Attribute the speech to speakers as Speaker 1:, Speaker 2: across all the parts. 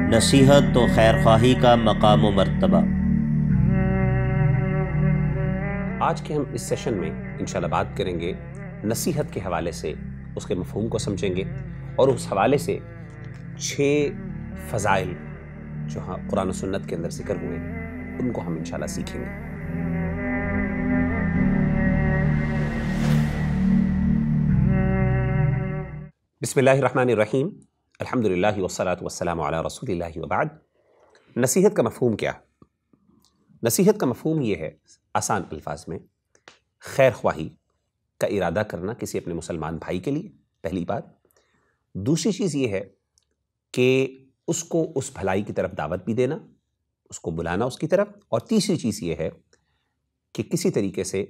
Speaker 1: نصیحت و خیرخواہی کا مقام و مرتبہ۔
Speaker 2: آج کے ہم اس سیشن میں انشاءاللہ بات کریں گے نصیحت کے حوالے سے، اس کے مفہوم کو سمجھیں گے اور اس حوالے سے 6 فضائل جو قرآن و سنت کے اندر ذکر ہوئے ان کو ہم انشاءاللہ سیکھیں گے۔ بسم اللہ الرحمن الرحیم، الحمدللہ والصلاة والسلام علی رسول اللہ وبعد۔ نصیحت کا مفہوم کیا ہے؟ نصیحت کا مفہوم یہ ہے آسان الفاظ میں خیر خواہی کا ارادہ کرنا کسی اپنے مسلمان بھائی کے لیے، پہلی بات۔ دوسری چیز یہ ہے کہ اس کو اس بھلائی کی طرف دعوت بھی دینا، اس کو بلانا اس کی طرف، اور تیسری چیز یہ ہے کہ کسی طریقے سے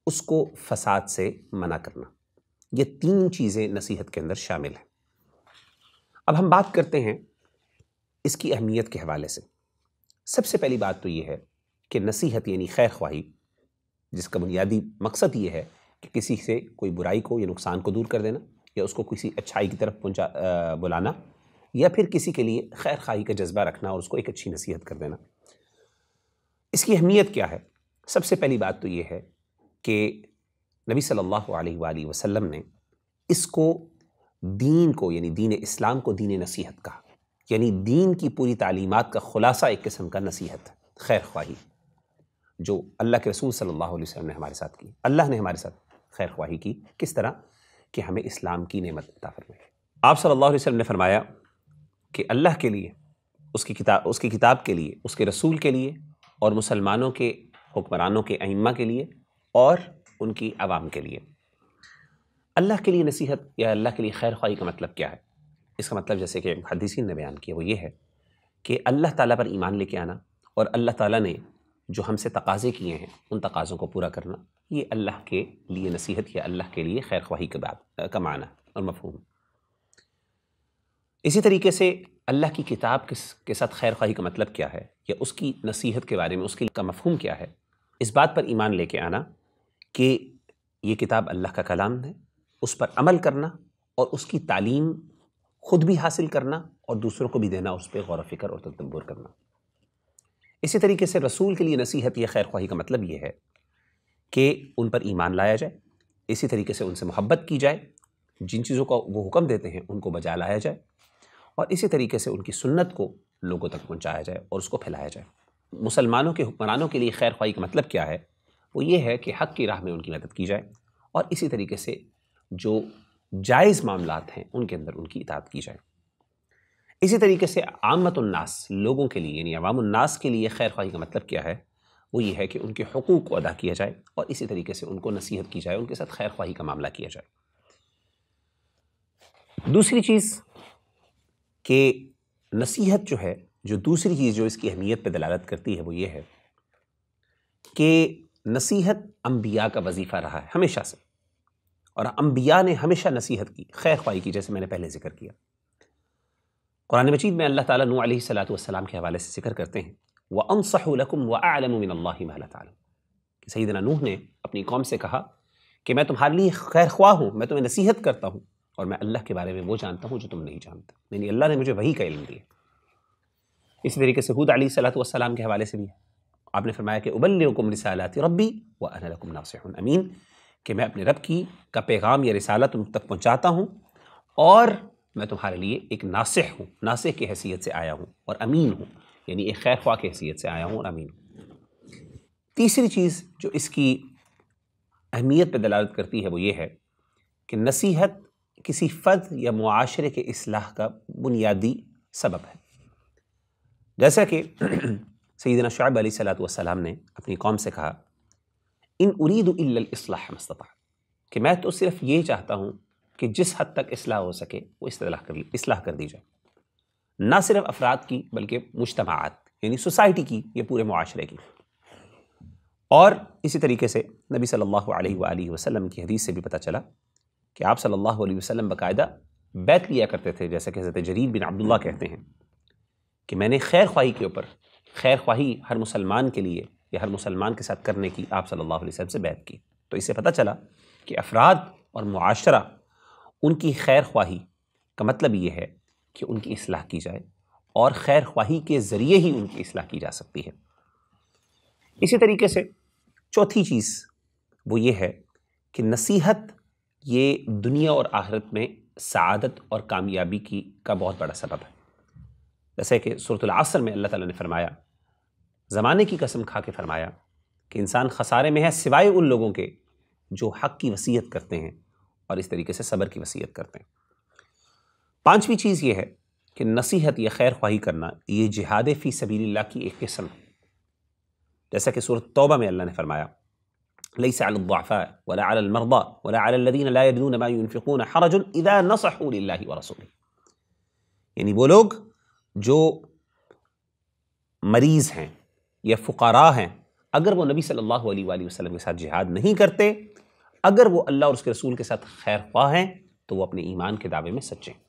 Speaker 2: اس کو فساد سے منع کرنا۔ یہ 3 چیزیں نصیحت کے اندر شامل ہیں۔ اب ہم بات کرتے ہیں اس کی اہمیت کے حوالے سے۔ سب سے پہلی بات تو یہ ہے کہ نصیحت یعنی خیر خواہی، جس کا بنیادی مقصد یہ ہے کہ کسی سے کوئی برائی کو یا نقصان کو دور کر دینا، یا اس کو کسی اچھائی کی طرف بلانا، یا پھر کسی کے لیے خیر خواہی کا جذبہ رکھنا اور اس کو ایک اچھی نصیحت کر دینا۔ اس کی اہمیت کیا ہے؟ سب سے پہلی بات تو یہ ہے کہ نبی صلی اللہ علیہ وآلہ وسلم نے اس کو دین کو یعنی دین اسلام کو دین نصیحت کہا، یعنی دین کی پوری تعلیمات کا خلاصہ ایک قسم کا نصیحت، خیر خواہی، جو اللہ کے رسول صلی اللہ علیہ وسلم نے ہمارے ساتھ کی۔ اللہ نے ہمارے ساتھ خیر خواہی کی، کس طرح کہ ہمیں اسلام کی نعمت عطا فرمائی۔ آپ صلی اللہ علیہ وسلم نے فرمایا کہ اللہ کے لیے، اس کی کتاب کے لیے، اس کے رسول کے لیے، اور مسلمانوں کے حکمرانوں کے ائمہ کے لیے اور ان کی عوام کے لیے۔ اللہ کے لیے نصیحت یا اللہ کے لیے خیر خواہی کا مطلب کیا ہے؟ اس کا مطلب جیسے کہ محدثین نے بیان کیا وہ یہ ہے کہ اللہ تعالیٰ پر ایمان لے کے آنا، اور اللہ تعالیٰ نے جو ہم سے تقاضے کیے ہیں ان تقاضوں کو پورا کرنا، یہ اللہ کے لیے نصیحت یا اللہ کے لیے خیر خواہی کا معنی اور مفہوم۔ اسی طریقے سے اللہ کی کتاب کے ساتھ خیر خواہی کا مطلب کیا ہے، یا اس کی نصیحت کے بارے میں اس کا مفہوم کیا ہے؟ اس بات پر ایمان لے کے آنا کہ یہ کتاب اللہ کا کلام ہے، اس پر عمل کرنا اور اس کی تعلیم خود بھی حاصل کرنا اور دوسروں کو بھی دینا، اس پہ غور و فکر اور تدبر کرنا۔ اسی طریقے سے رسول کے لیے نصیحت یا خیر خواہی کا مطلب یہ ہے کہ ان پر ایمان لایا جائے، اسی طریقے سے ان سے محبت کی جائے، جن چیزوں کا وہ حکم دیتے ہیں ان کو بجا لایا جائے، اور اسی طریقے سے ان کی سنت کو لوگوں تک پہنچایا جائے اور اس کو پھیلایا جائے۔ مسلمانوں کے حکمرانوں کے لیے خیر خواہی کا مطلب کیا ہے؟ وہ یہ ہے کہ حق کی راہ میں ان کی مدد کی جائے، اور اسی طریقے سے جو جائز معاملات ہیں ان کے اندر ان کی اطاعت کی جائے۔ اسی طریقے سے عامت الناس، لوگوں کے لیے یعنی عوام الناس کے لیے خیر خواہی کا مطلب کیا ہے؟ وہ یہ ہے کہ ان کے حقوق کو ادا کیا جائے، اور اسی طریقے سے ان کو نصیحت کی جائے، ان کے ساتھ خیر خواہی کا معاملہ کیا جائے۔ دوسری چیز کہ نصیحت جو ہے، جو دوسری چیز جو اس کی اہمیت پہ دلالت کرتی ہے وہ یہ ہے کہ نصیحت انبیاء کا وظیفہ رہا ہے ہمیشہ سے، اور انبیاء نے ہمیشہ نصیحت کی، خیر خواہی کی، جیسے میں نے پہلے ذکر کیا۔ قرآن مجید میں اللہ تعالیٰ نوح علیہ السلام کے حوالے سے ذکر کرتے ہیں وَأَنصَحُ لَكُمْ وَأَعْلَمُ مِنَ اللَّهِ مَا لَا تَعْلَمُونَ، کہ سیدنا نوح نے اپنی قوم سے کہا کہ میں تمہارے لیے خیر خواہ ہوں، میں تمہیں نصیحت کرتا ہوں، اور میں اللہ کے بارے میں وہ جانتا ہوں جو تم نہیں جانتا، یعنی اللہ نے مجھے وحی کا علم دیا۔ اسی طریقے سے ہود علیہ السلام کے حوالے سے بھی آپ نے فرمایا کہ أُبَلِّغُكُمْ رِسَالَاتِ رَبِّي وَأَنَا لَكُمْ نَاصِحٌ أَمِينٌ، کہ میں اپنے رب کا پیغام یا رسالہ تم تک پہنچاتا ہوں، اور میں تمہارے لیے ایک ناصح ہوں، ناصح کی حیثیت سے آیا ہوں، اور امین ہوں، یعنی ایک خیر خواہ کی حیثیت سے آیا ہوں اور امین ہوں۔ تیسری چیز جو اس کی اہمیت پہ دلالت کرتی ہے وہ یہ ہے کہ نصیحت کسی فرد یا معاشرے کے اصلاح کا بنیادی سبب ہے۔ جیسا کہ سیدنا شعیب علیہ السلام نے اپنی قوم سے کہا ان اريد الا الاصلاح ما استطعت، کہ میں تو صرف یہ چاہتا ہوں کہ جس حد تک اصلاح ہو سکے وہ اصلاح کر دی جائے، نہ صرف افراد کی بلکہ مجتمعات یعنی سوسائٹی کی، یہ پورے معاشرے کی۔ اور اسی طریقے سے نبی صلی اللہ علیہ وآلہ وسلم کی حدیث سے بھی پتہ چلا کہ آپ صلی اللہ علیہ وسلم باقاعدہ بیعت لیا کرتے تھے، جیسا کہ حضرت جریر بن عبداللہ کہتے ہیں کہ میں نے خیر خواہی کے اوپر، خیر خواہی ہر مسلمان کے لیے یا ہر مسلمان کے ساتھ کرنے کی آپ صلی اللہ علیہ وسلم سے بیعت کی۔ تو اس سے پتہ چلا کہ افراد اور معاشرہ، ان کی خیر خواہی کا مطلب یہ ہے کہ ان کی اصلاح کی جائے، اور خیر خواہی کے ذریعے ہی ان کی اصلاح کی جا سکتی ہے۔ اسی طریقے سے چوتھی چیز وہ یہ ہے کہ نصیحت یہ دنیا اور آخرت میں سعادت اور کامیابی کا بہت بڑا سبب ہے۔ جیسے کہ سورۃ العصر میں اللہ تعالیٰ نے فرمایا، زمانے کی قسم کھا کے فرمایا کہ انسان خسارے میں ہے سوائے ان لوگوں کے جو حق کی وصیت کرتے ہیں اور اس طریقے سے صبر کی وصیت کرتے ہیں۔ پانچویں چیز یہ ہے کہ نصیحت یا خیر خواہی کرنا یہ جہاد فی سبیل اللہ کی ایک قسم ہے۔ جیسا کہ سورۃ توبہ میں اللہ نے فرمایا، لیس علی الضعفاء ولا علی المرضى ولا علی الذین لا یجدون ما ينفقون حرج اذا نصحوا للہ ورسولہ، یعنی وہ لوگ جو مریض ہیں یا فقراء ہیں، اگر وہ نبی صلی اللہ علیہ وآلہ وسلم کے ساتھ جہاد نہیں کرتے، اگر وہ اللہ اور اس کے رسول کے ساتھ خیر خواہ ہیں تو وہ اپنے ایمان کے دعوے میں سچے ہیں۔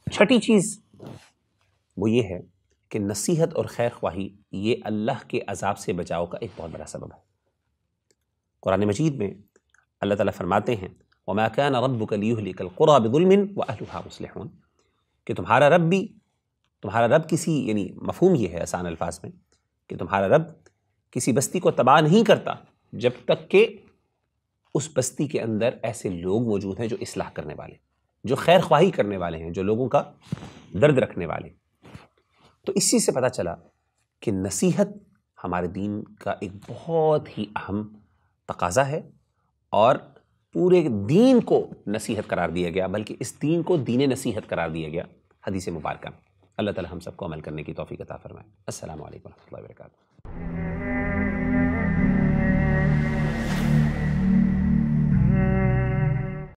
Speaker 2: چھٹی چیز وہ یہ ہے کہ نصیحت اور خیر خواہی یہ اللہ کے عذاب سے بچاؤ کا ایک بہت بڑا سبب ہے۔ قرآن مجید میں اللہ تعالیٰ فرماتے ہیں، وَمَا كَانَ رَبُّكَ لِيُهْلِكَ الْقُرَىٰ بِظُلْمٍ وَأَهْلُهَا مُصْلِحُونَ، کہ تمہارا رب کسی، یعنی مفہوم یہ ہے آسان الفاظ میں کہ تمہارا رب کسی بستی کو تباہ نہیں کرتا جب تک کہ اس بستی کے اندر ایسے لوگ موجود ہیں جو اصلاح کرنے والے، جو خیر خواہی کرنے والے ہیں، جو لوگوں کا درد رکھنے والے۔ تو اسی سے پتہ چلا کہ نصیحت ہمارے دین کا ایک بہت ہی اہم تقاضا ہے، اور پورے دین کو نصیحت قرار دیا گیا، بلکہ اس دین کو دین نصیحت قرار دیا گیا حدیث مبارکہ میں۔ اللہ تعالی ہم سب کو عمل کرنے کی توفیق عطا فرمائے۔ السلام علیکم ورحمۃ اللہ وبرکاتہ۔